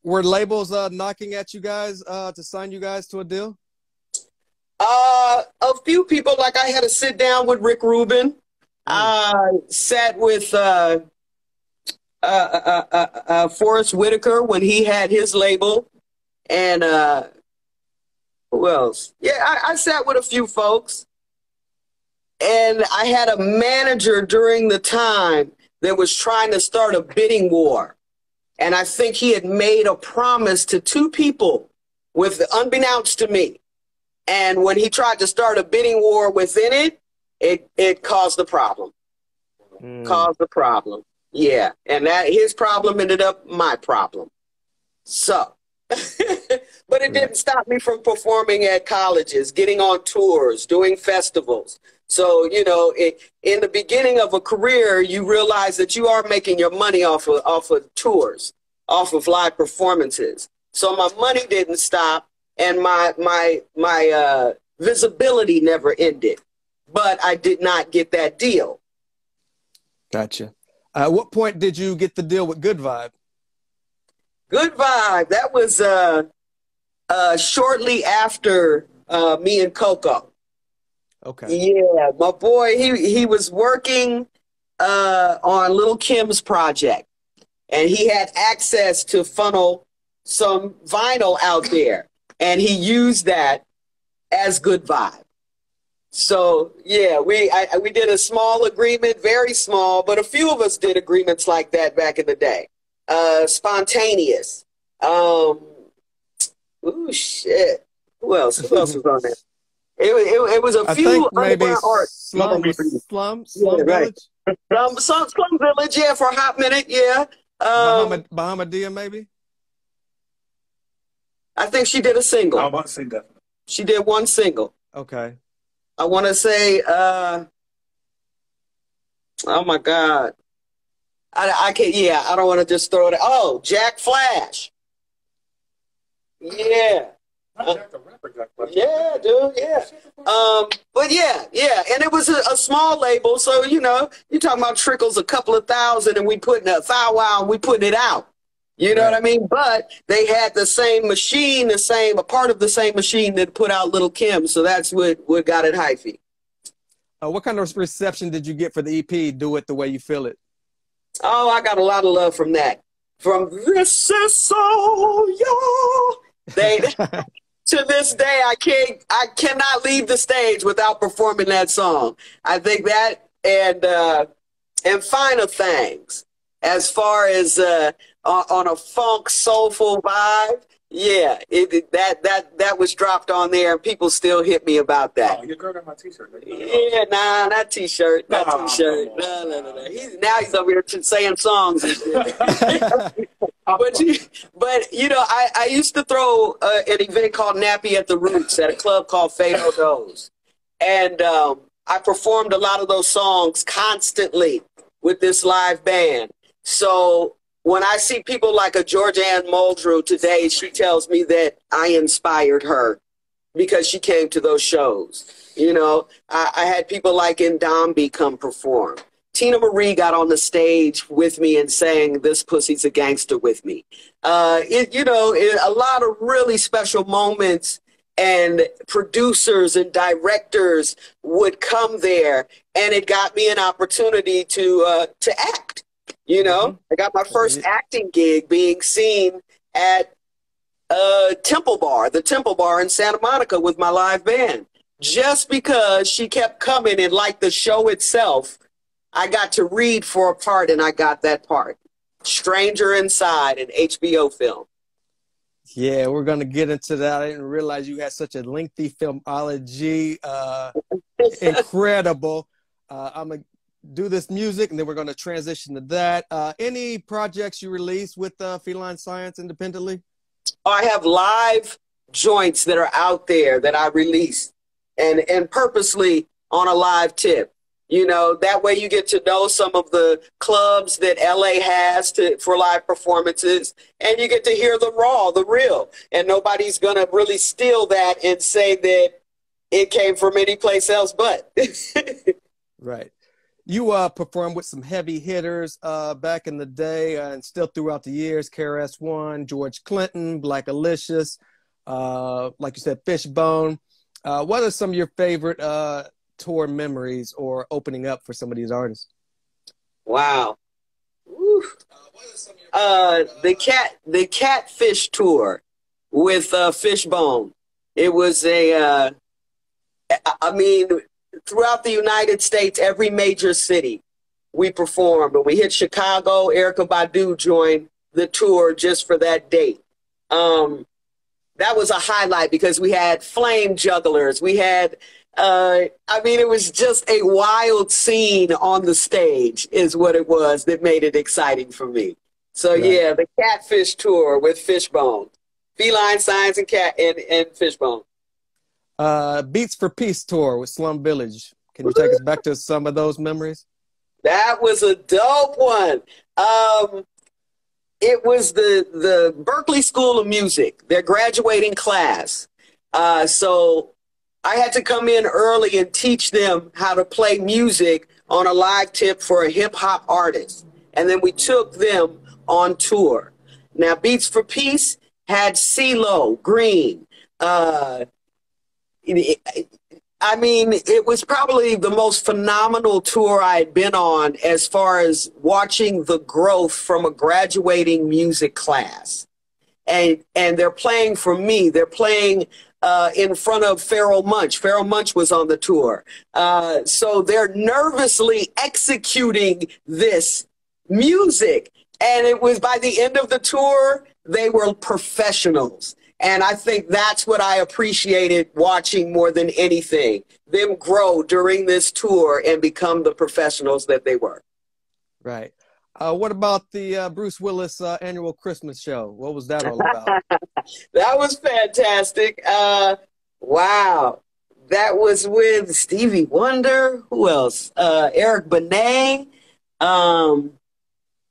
Were labels knocking at you guys to sign you guys to a deal? A few people, like I had to sit down with Rick Rubin. I sat with Forrest Whitaker when he had his label. And who else? Yeah, I sat with a few folks. And I had a manager during the time that was trying to start a bidding war. And I think he had made a promise to two people with unbeknownst to me. And when he tried to start a bidding war within it caused the problem. Caused the problem. Yeah. And that his problem ended up my problem. So, but it didn't stop me from performing at colleges, getting on tours, doing festivals. So, you know, in the beginning of a career, you realize that you are making your money off of tours, off of live performances. So my money didn't stop, and my visibility never ended. But I did not get that deal. Gotcha. At what point did you get the deal with Good Vibe? Good Vibe. That was shortly after me and Coco. Okay. Yeah, my boy, he was working on Little Kim's project, and he had access to funnel some vinyl out there, and he used that as Good Vibe. So yeah, we did a small agreement, very small, but a few of us did agreements like that back in the day. Spontaneous. Ooh, shit. Who else? Who else was on there? It was a few underground art. Slum Yeah, right. Village? Slum Village, yeah, for a hot minute, yeah. Bahamadia, maybe? I think she did a single. I want to say definitely. She did one single. Okay. I want to say, oh my God. I can't, yeah, I don't want to just throw it. Oh, Jack Flash. Yeah. Yeah, dude, yeah. But yeah, and it was a small label, so you know, you're talking about trickles, a couple of thousand, and we putting a thou wow, and we putting it out. You know what I mean? But they had the same machine, a part of the same machine that put out Little Kim, so that's what got it hyphy. What kind of reception did you get for the EP, Do It the Way You Feel It? Oh, I got a lot of love from that. From This Is So Y'all. They to this day, I cannot leave the stage without performing that song. I think that and Finer Things, as far as on a funk soulful vibe, yeah, that was dropped on there, and people still hit me about that. Oh, your girl got my T-shirt. Yeah, nah, not T-shirt, not T-shirt. No. He's over here saying songs and shit. But you know, I used to throw an event called Nappy at the Roots at a club called Fado Do's, and I performed a lot of those songs constantly with this live band. So when I see people like a Georgianne Muldrew today, she tells me that I inspired her because she came to those shows. You know, I had people like Ndombi come perform. Tina Marie got on the stage with me and sang This Pussy's a Gangster with me. A lot of really special moments, and producers and directors would come there, and it got me an opportunity to act. You know, I got my first acting gig being seen at the Temple Bar in Santa Monica with my live band. Just because she kept coming and liked the show itself, I got to read for a part, and I got that part. Stranger Inside, an HBO film. Yeah, we're going to get into that. I didn't realize you had such a lengthy filmology. Incredible. I'm going to do this music, and then we're going to transition to that. Any projects you release with Feline Science independently? I have live joints that are out there that I release, and purposely on a live tip. You know, that way you get to know some of the clubs that LA has for live performances, and you get to hear the raw, the real. And nobody's going to really steal that and say that it came from any place else but. Right. You performed with some heavy hitters back in the day and still throughout the years. KRS-One, George Clinton, Black Alicious, like you said, Fishbone. What are some of your favorite tour memories or opening up for some of these artists? Wow. The Catfish tour with Fishbone. It was I mean, throughout the United States, every major city we performed. When we hit Chicago, Erykah Badu joined the tour just for that date. That was a highlight because we had flame jugglers. We had, I mean, it was just a wild scene on the stage is what it was that made it exciting for me. So Right. yeah, the Catfish tour with Fishbone, Feline Signs and Fishbone. Beats for Peace tour with Slum Village. Can you take us back to some of those memories? That was a dope one. It was the Berklee School of Music, their graduating class. So I had to come in early and teach them how to play music on a live tip for a hip hop artist. And then we took them on tour. Now, Beats for Peace had CeeLo Green. I mean, it was probably the most phenomenal tour I had been on as far as watching the growth from a graduating music class. And they're playing for me. They're playing in front of Pharoah Monch. Pharoah Monch was on the tour. So they're nervously executing this music. And it was by the end of the tour, they were professionals. And I think that's what I appreciated watching more than anything, them grow during this tour and become the professionals that they were. Right. What about the Bruce Willis annual Christmas show? What was that all about? That was fantastic. Wow. That was with Stevie Wonder. Who else? Eric Benet.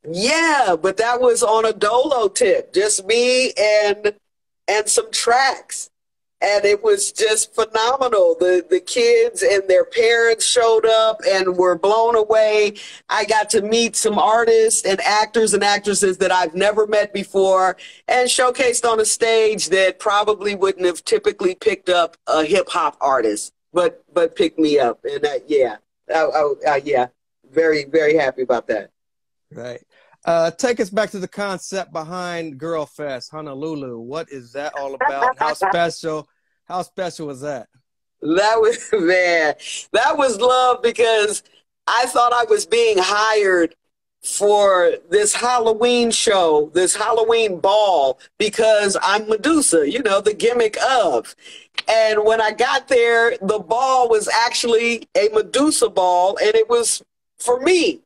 Yeah, but that was on a dolo tip, just me and some tracks. And it was just phenomenal. The kids and their parents showed up and were blown away. I got to meet some artists and actors and actresses that I've never met before and showcased on a stage that probably wouldn't have typically picked up a hip hop artist, but picked me up. And yeah, very, very happy about that. Right. Take us back to the concept behind Girl Fest, Honolulu. What is that all about? How special was that? That was, man, that was love because I thought I was being hired for this Halloween show, this Halloween ball, because I'm Medusa, you know, the gimmick of. And when I got there, the ball was actually a Medusa ball, and it was for me.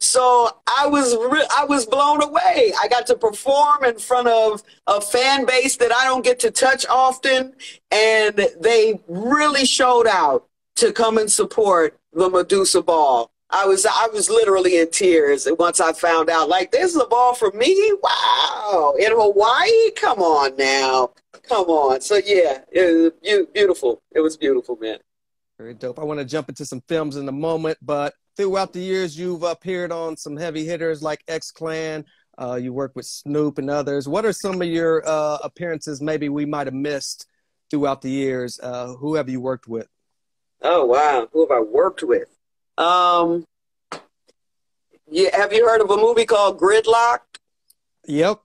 So I was blown away. I got to perform in front of a fan base that I don't get to touch often, and they really showed out to come and support the Medusa ball. I was literally in tears once I found out, like, this is a ball for me? Wow. In Hawaii? Come on now. Come on. So yeah, it was beautiful. It was beautiful, man. Very dope. I want to jump into some films in a moment, but throughout the years, you've appeared on some heavy hitters like X-Clan. You work with Snoop and others. What are some of your appearances maybe we might have missed throughout the years? Who have you worked with? Oh, wow. Who have I worked with? Yeah, have you heard of a movie called Gridlock? Yep.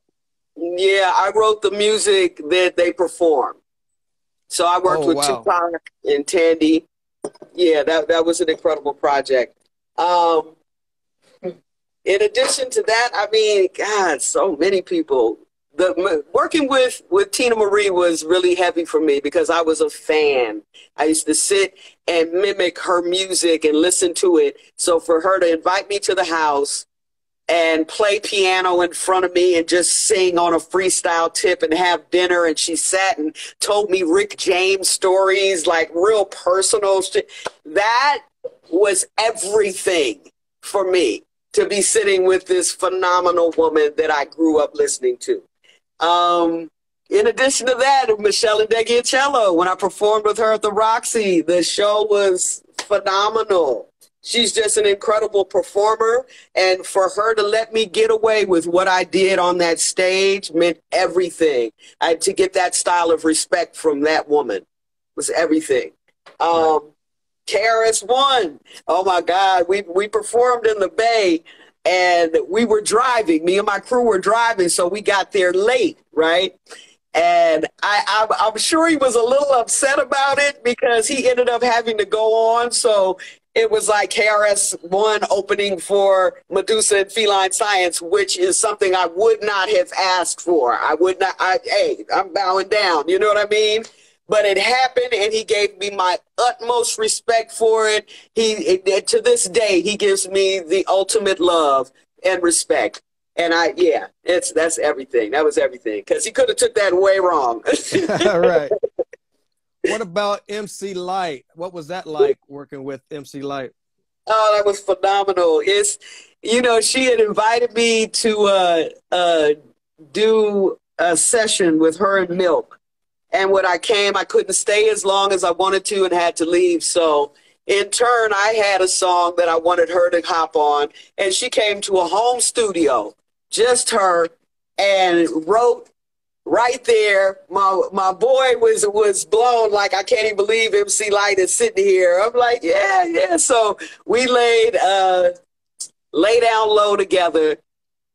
Yeah, I wrote the music that they performed. So I worked with Tupac and Tandy. Yeah, that was an incredible project. In addition to that, I mean, God, so many people. Working with Tina Marie was really heavy for me because I was a fan. I used to sit and mimic her music and listen to it. So for her to invite me to the house and play piano in front of me and just sing on a freestyle tip and have dinner, and she sat and told me Rick James stories, like real personal shit. That was everything for me, to be sitting with this phenomenal woman that I grew up listening to. In addition to that, Michelle Ndegeocello, when I performed with her at the Roxy, the show was phenomenal. She's just an incredible performer. And for her to let me get away with what I did on that stage meant everything. To get that style of respect from that woman was everything. KRS-One, oh my God, we performed in the Bay, and we were driving. Me and my crew were driving, so we got there late, right? And I'm sure he was a little upset about it because he ended up having to go on. So it was like KRS-One opening for Medusa and Feline Science, which is something I would not have asked for. I would not, hey, I'm bowing down, you know what I mean? But it happened, and he gave me my utmost respect for it. To this day, he gives me the ultimate love and respect. And that's everything. That was everything, because he could have took that way wrong. Right. What about MC Light? What was that like working with MC Light? Oh, that was phenomenal. She had invited me to do a session with her and Milk. And when I came, I couldn't stay as long as I wanted to and had to leave. So in turn, I had a song that I wanted her to hop on. And she came to a home studio, just her, and wrote right there. My boy was blown, like, I can't even believe MC Light is sitting here. I'm like, yeah. So we laid down low together.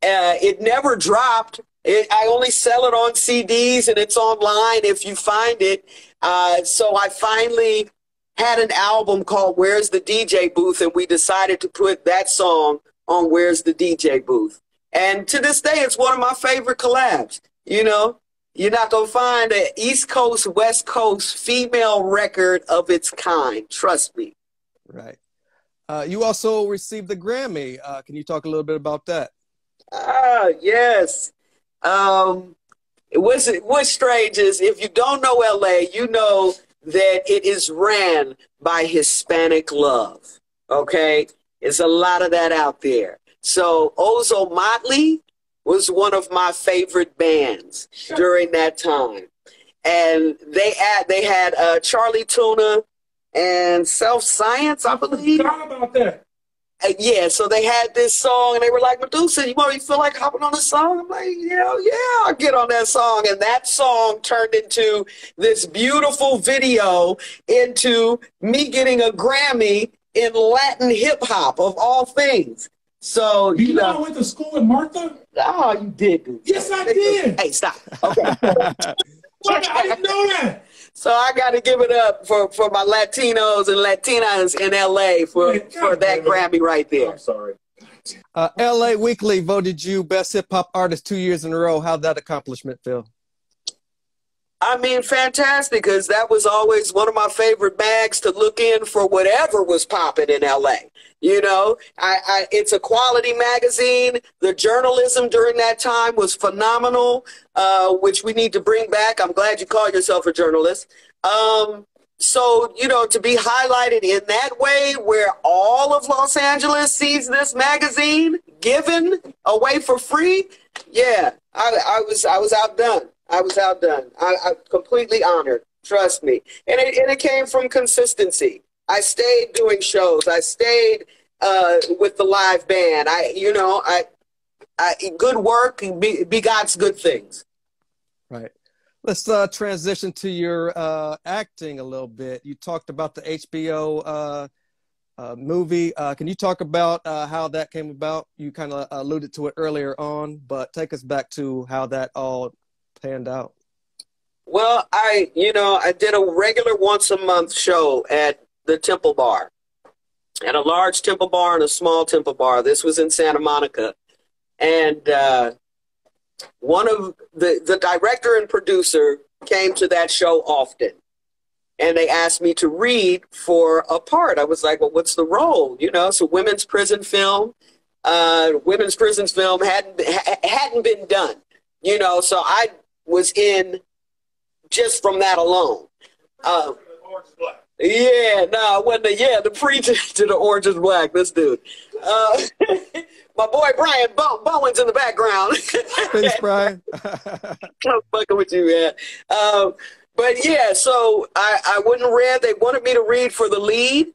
It never dropped. I only sell it on CDs, and it's online if you find it. So I finally had an album called Where's the DJ Booth, and we decided to put that song on Where's the DJ Booth. And to this day, it's one of my favorite collabs. You're not going to find an East Coast, West Coast female record of its kind. Trust me. Right. You also received the Grammy. Can you talk a little bit about that? Yes. What's strange is, if you don't know LA, you know that it is ran by Hispanic love. Okay? There's a lot of that out there. So Ozo Motley was one of my favorite bands during that time. And they had Charlie Tuna and Self Science, I believe. Talk about that. Yeah, so they had this song, and they were like, Medusa, you feel like hopping on a song? I'm like, yeah, I'll get on that song. And that song turned into this beautiful video, into me getting a Grammy in Latin hip hop, of all things. So, you know, I went to school with Martha? Oh, you did. Yes, I did. Hey, stop. Okay. I didn't know that. So I got to give it up for my Latinos and Latinas in LA for that Grammy right there. I'm sorry. LA Weekly voted you Best Hip Hop Artist 2 years in a row. How'd that accomplishment feel? I mean, fantastic, because that was always one of my favorite bags to look in for whatever was popping in LA. It's a quality magazine. The journalism during that time was phenomenal, which we need to bring back. I'm glad you call yourself a journalist. So, to be highlighted in that way, where all of Los Angeles sees this magazine given away for free, yeah, I was outdone. I was outdone. I'm completely honored. Trust me. And it came from consistency. I stayed doing shows. I stayed with the live band. Good work begots good things. Right. Let's transition to your acting a little bit. You talked about the HBO movie. Can you talk about how that came about? You kind of alluded to it earlier on, but take us back to how that all panned out. Well, I did a regular once a month show at the Temple Bar, at a large Temple Bar and a small Temple Bar. This was in Santa Monica. And one of the director and producer came to that show often. And they asked me to read for a part. I was like, well, what's the role? It's a women's prison film. Women's prison film hadn't been done. So I was in just from that alone. The preacher to the Orange is Black, this dude. My boy Brian Bowen's in the background. Thanks, Brian. I'm fucking with you, man. But yeah, so I wouldn't read. They wanted me to read for the lead.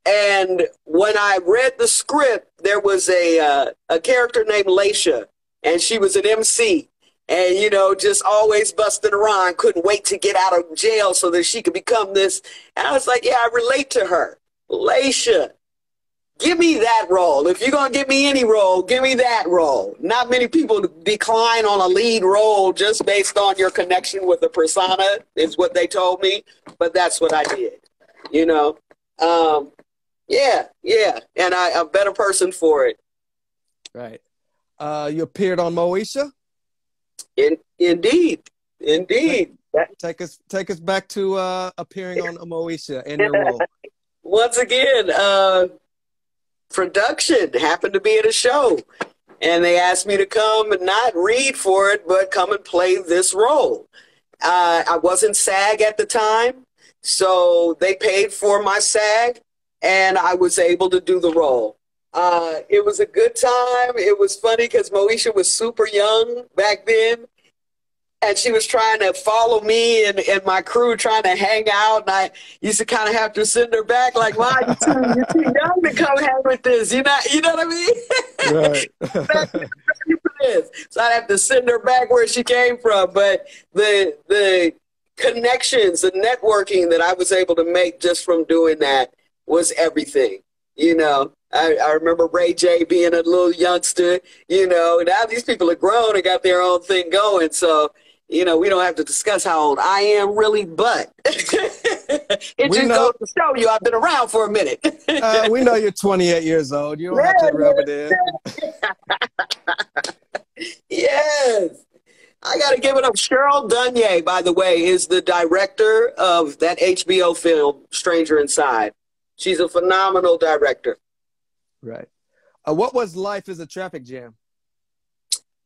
And when I read the script, there was a character named Laisha, and she was an MC. And, you know, just always busting around, couldn't wait to get out of jail so that she could become this. And I was like, yeah, I relate to her. Laisha, give me that role. If you're going to give me any role, give me that role. Not many people decline on a lead role just based on your connection with the persona, is what they told me. But that's what I did, you know. Yeah. And I'm a better person for it. Right. You appeared on Moesha? Indeed. Take us back to appearing on Moesha in your role. Once again, production happened to be at a show, and they asked me to come and not read for it, but come and play this role. I wasn't SAG at the time, so they paid for my SAG, and I was able to do the role. It was a good time. It was funny because Moesha was super young back then, and she was trying to follow me and my crew trying to hang out. And I used to kind of have to send her back like, "Wow, you're too young to come hang with this. You know what I mean?" Right. So I'd have to send her back where she came from. But the connections, the networking that I was able to make just from doing that was everything. You know, I remember Ray J being a little youngster, you know, now these people are grown and got their own thing going. So, you know, we don't have to discuss how old I am really, but it just goes to show you I've been around for a minute. We know you're 28 years old. You don't have to rub it in. Yes. I got to give it up. Cheryl Dunye, by the way, is the director of that HBO film, Stranger Inside. She's a phenomenal director. Right. What was Life is a Traffic Jam?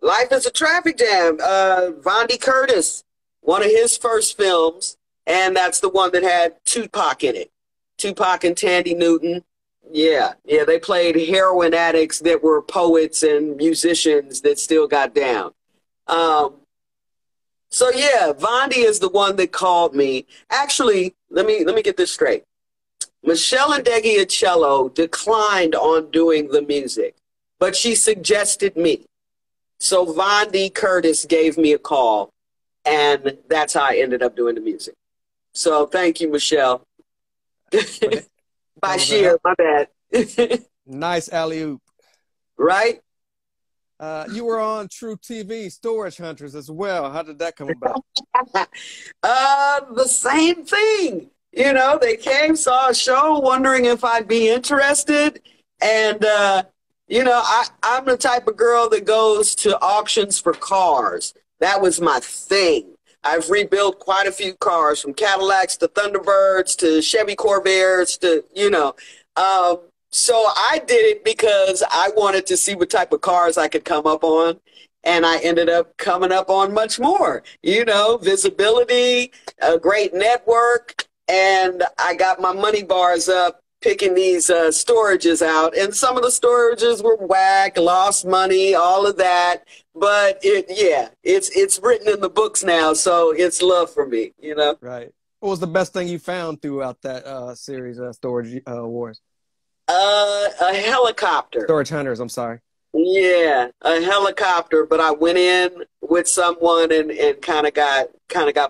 Life is a Traffic Jam. Vondi Curtis, one of his first films, and that's the one that had Tupac in it. Tupac and Tandy Newton. Yeah, they played heroin addicts that were poets and musicians that still got down. So yeah, Vondi is the one that called me. Actually, let me get this straight. Michelle Ndegeocello declined on doing the music, but she suggested me. So Vondi Curtis gave me a call, and that's how I ended up doing the music. So thank you, Michelle. Bashir, my bad. Nice alley-oop. Right? You were on True TV, Storage Hunters as well. How did that come about? The same thing. You know, they came, saw a show, wondering if I'd be interested. And, you know, I'm the type of girl that goes to auctions for cars. That was my thing. I've rebuilt quite a few cars, from Cadillacs to Thunderbirds to Chevy Corvairs to, you know. So I did it because I wanted to see what type of cars I could come up on. And I ended up coming up on much more, you know, visibility, a great network. And I got my money bars up picking these storages out. And some of the storages were whack, lost money, all of that. But it's written in the books now. So it's love for me, you know. Right. What was the best thing you found throughout that series, Storage Wars? A helicopter. Storage Hunters, I'm sorry. Yeah, a helicopter. But I went in with someone and kind of got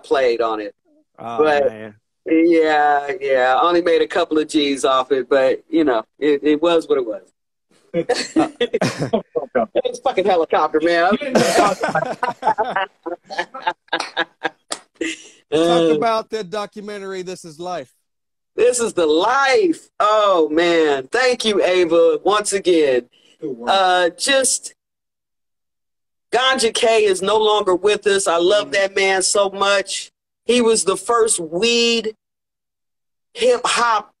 played on it. Oh, but, man. Yeah. I only made a couple of G's off it, but, you know, it was what it was. It's fucking helicopter, man. Talk about the documentary, This Is Life. This is the life. Oh, man. Thank you, Ava, once again. Just Ganja K is no longer with us. I love that man so much. He was the first weed hip hop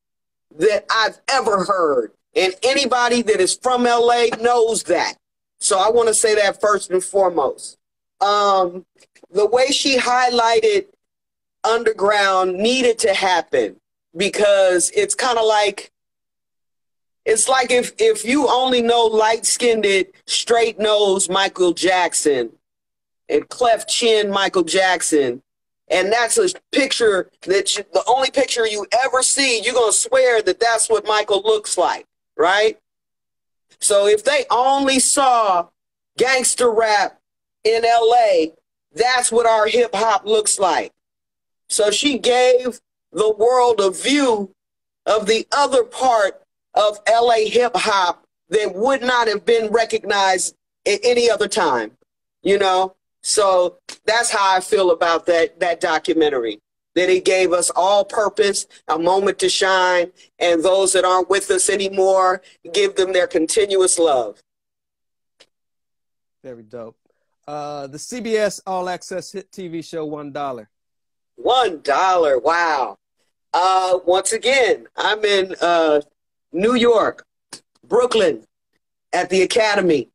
that I've ever heard. And anybody that is from LA knows that. So I want to say that first and foremost. The way she highlighted underground needed to happen, because it's kind of like, it's like if you only know light-skinned, straight-nosed Michael Jackson and cleft chin Michael Jackson, And that's a picture the only picture you ever see, you're going to swear that that's what Michael looks like, right? So if they only saw gangster rap in LA, that's what our hip hop looks like. So she gave the world a view of the other part of LA hip hop that would not have been recognized at any other time, you know? So that's how I feel about that documentary, that it gave us all purpose, a moment to shine, and those that aren't with us anymore, give them their continuous love. Very dope. The CBS All Access hit TV show $1. $1, wow. Once again, I'm in New York, Brooklyn, at the Academy,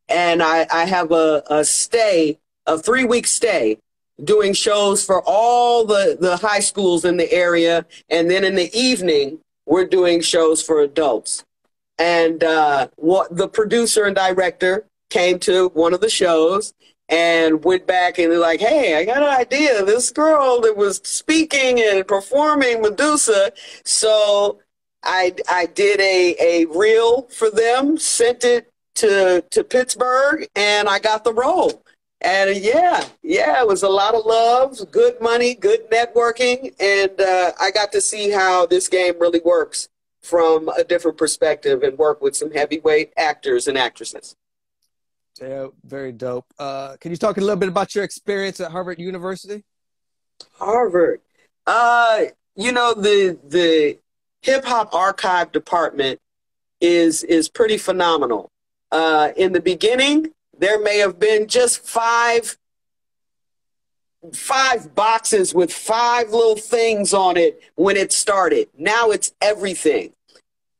and I have a 3-week stay, doing shows for all the high schools in the area, and then in the evening, we're doing shows for adults. And the producer and director came to one of the shows and went back and they're like, hey, I got an idea. This girl that was speaking and performing Medusa. So I did a reel for them, sent it to Pittsburgh, and I got the role. And yeah, it was a lot of love, good money, good networking. And I got to see how this game really works from a different perspective and work with some heavyweight actors and actresses. Yeah, very dope. Can you talk a little bit about your experience at Harvard University? Harvard. You know, the hip hop archive department is pretty phenomenal. In the beginning, there may have been just five boxes with 5 little things on it when it started. Now it's everything.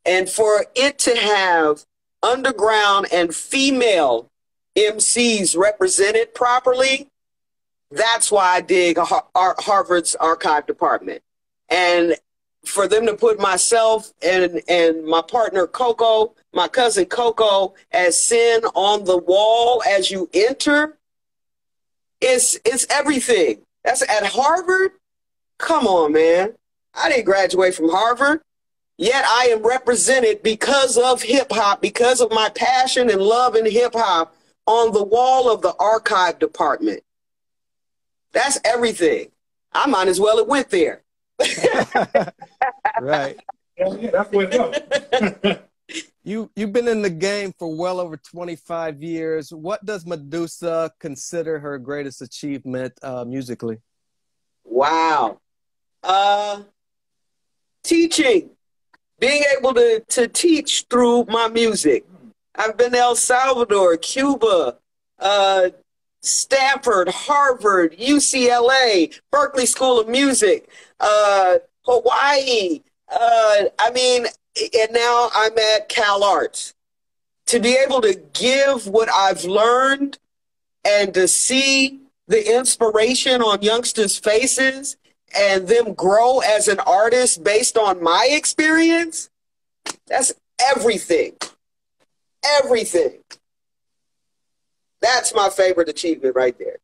And for it to have underground and female MCs represented properly, that's why I dig Harvard's archive department. And for them to put myself and my partner Coco, my cousin Coco, as Sin on the wall as you enter, it's everything. That's at Harvard. Come on, man. I didn't graduate from Harvard, yet I am represented because of hip hop, because of my passion and love in hip hop on the wall of the archive department. That's everything. I might as well have went there. Right. Yeah, that's what it goes. You've been in the game for well over 25 years. What does Medusa consider her greatest achievement musically? Wow. Teaching. Being able to teach through my music. I've been to El Salvador, Cuba, Stanford, Harvard, UCLA, Berklee School of Music, Hawaii. And now I'm at Cal Arts. To be able to give what I've learned and to see the inspiration on youngsters' faces and them grow as an artist based on my experience, that's everything. Everything. That's my favorite achievement right there.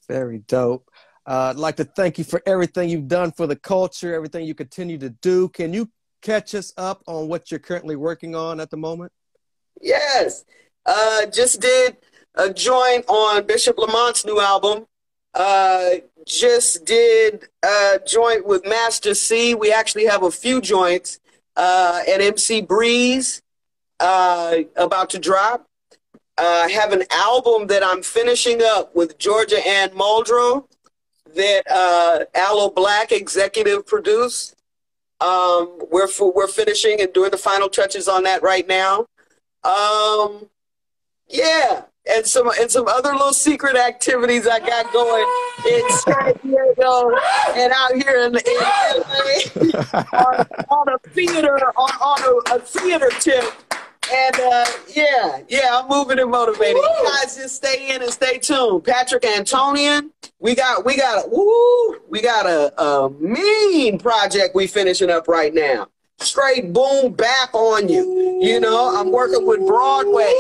Very dope. I'd like to thank you for everything you've done for the culture, everything you continue to do. Can you catch us up on what you're currently working on at the moment? Yes. Just did a joint on Bishop Lamont's new album. Just did a joint with Master C. We actually have a few joints at MC Breeze about to drop. I have an album that I'm finishing up with Georgia Ann Muldrow that Aloe Black executive produced. We're finishing and doing the final touches on that right now. Yeah, and some other little secret activities I got going in San Diego and out here in LA on a theater tip. And yeah, I'm moving and motivated. You guys just stay in and stay tuned. Patrick Antonian, we got a mean project we finishing up right now. Straight boom bap on you. You know, I'm working with Broadway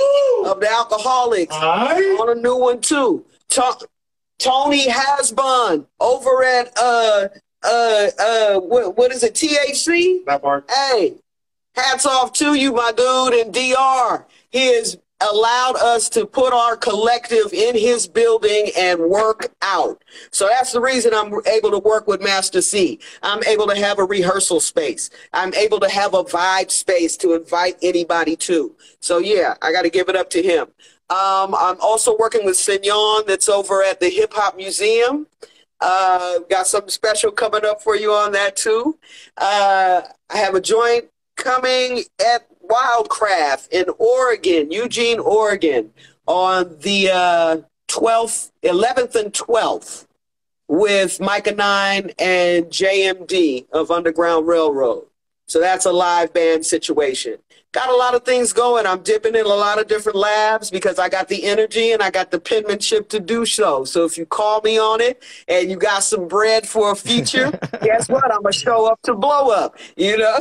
of the Alcoholics on a new one too. Tony Hasbun over at what is it, THC? That part. Hey, hats off to you, my dude, and DR. He has allowed us to put our collective in his building and work out. So that's the reason I'm able to work with Master C. I'm able to have a rehearsal space. I'm able to have a vibe space to invite anybody to. So yeah, I got to give it up to him. I'm also working with Signon that's over at the Hip Hop Museum. Got something special coming up for you on that too. I have a joint coming at Wildcraft in Oregon, Eugene, Oregon, on the 12th, 11th and 12th with Micah 9 and JMD of Underground Railroad. So that's a live band situation. Got a lot of things going. I'm dipping in a lot of different labs because I got the energy and I got the penmanship to do so. So if you call me on it and you got some bread for a feature, guess what? I'm going to show up to blow up. You know,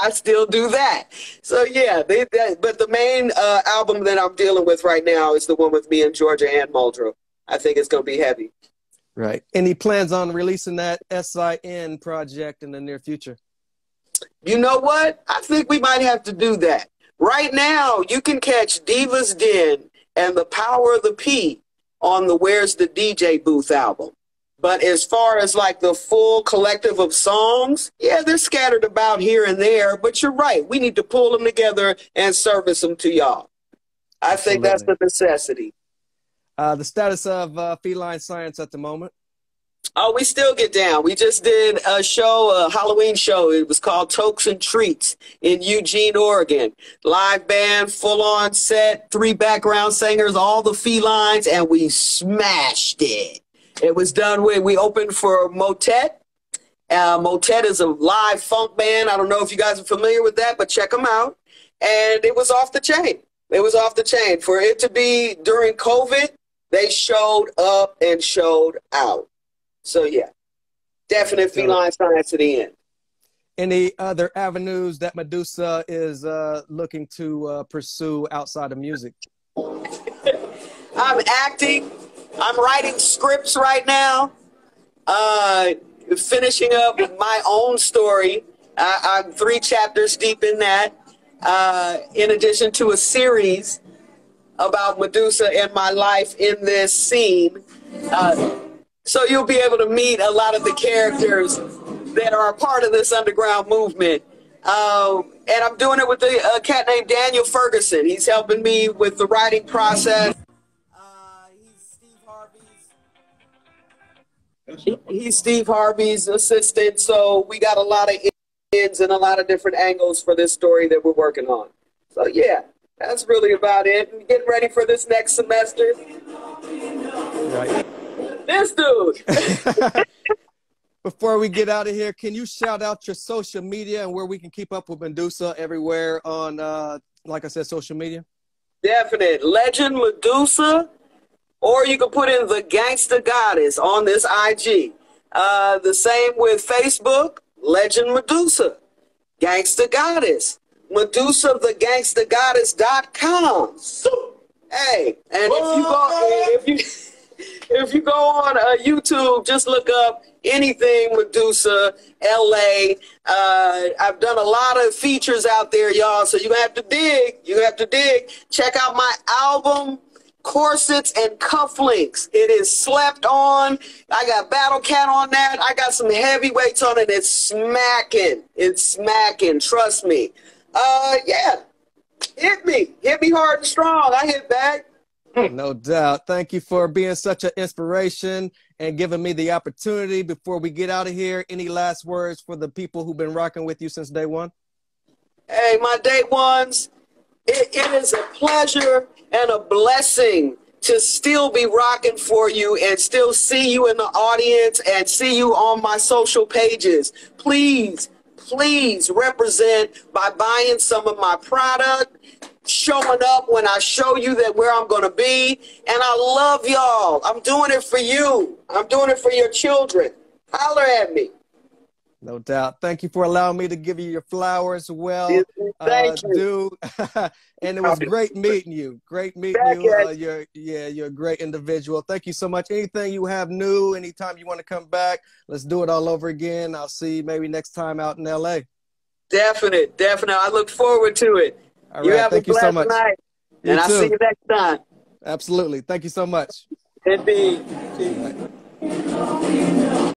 I still do that. So yeah, but the main album that I'm dealing with right now is the one with me and Georgia Ann Muldrow. I think it's going to be heavy. Right. Any plans on releasing that SIN project in the near future? You know what? I think we might have to do that. Right now, you can catch Diva's Den and The Power of the P on the Where's the DJ Booth album. But as far as like the full collective of songs, yeah, they're scattered about here and there. But you're right. We need to pull them together and service them to y'all. I think that's the necessity. The status of feline science at the moment? Oh, we still get down. We just did a show, a Halloween show. It was called Tokes and Treats in Eugene, Oregon. Live band, full-on set, 3 background singers, all the felines, and we smashed it. It was done with, we opened for Motet. Motet is a live funk band. I don't know if you guys are familiar with that, but check them out. And it was off the chain. It was off the chain. For it to be during COVID, they showed up and showed out. So yeah, definite feline science to the end. Any other avenues that Medusa is looking to pursue outside of music? I'm acting. I'm writing scripts right now. Finishing up my own story. I'm 3 chapters deep in that. In addition to a series about Medusa and my life in this scene. So you'll be able to meet a lot of the characters that are a part of this underground movement. And I'm doing it with a cat named Daniel Ferguson. He's helping me with the writing process. He's Steve Harvey's assistant. So we got a lot of ends and a lot of different angles for this story that we're working on. So yeah, that's really about it. And getting ready for this next semester. Right. This dude. Before we get out of here, can you shout out your social media and where we can keep up with Medusa everywhere on, like I said, social media? Definite. Legend Medusa, or you can put in the Gangsta Goddess on this IG. The same with Facebook, Legend Medusa, Gangsta Goddess, MedusaTheGangstaGoddess.com. Hey, and if you go on YouTube, just look up anything Medusa, LA. I've done a lot of features out there, y'all. So you have to dig. You have to dig. Check out my album, Corsets and Cufflinks. It is slept on. I got Battle Cat on that. I got some heavyweights on it. It's smacking. It's smacking. Trust me. Yeah. Hit me. Hit me hard and strong. I hit back. No doubt. Thank you for being such an inspiration and giving me the opportunity. Before we get out of here, any last words for the people who've been rocking with you since day one? Hey, my day ones, it is a pleasure and a blessing to still be rocking for you and still see you in the audience and see you on my social pages. Please, please represent by buying some of my product, showing up when I show you that where I'm going to be. And I love y'all. I'm doing it for you. I'm doing it for your children. Holler at me. No doubt. Thank you for allowing me to give you your flowers. Well, Thank you. And it was great meeting you. Great meeting you. You're a great individual. Thank you so much. Anything you have new, anytime you want to come back, let's do it all over again. I'll see you maybe next time out in LA. Definite. I look forward to it. All right. Thank you so much. Night, and I'll see you next time. Absolutely. Thank you so much. Indeed. Bye.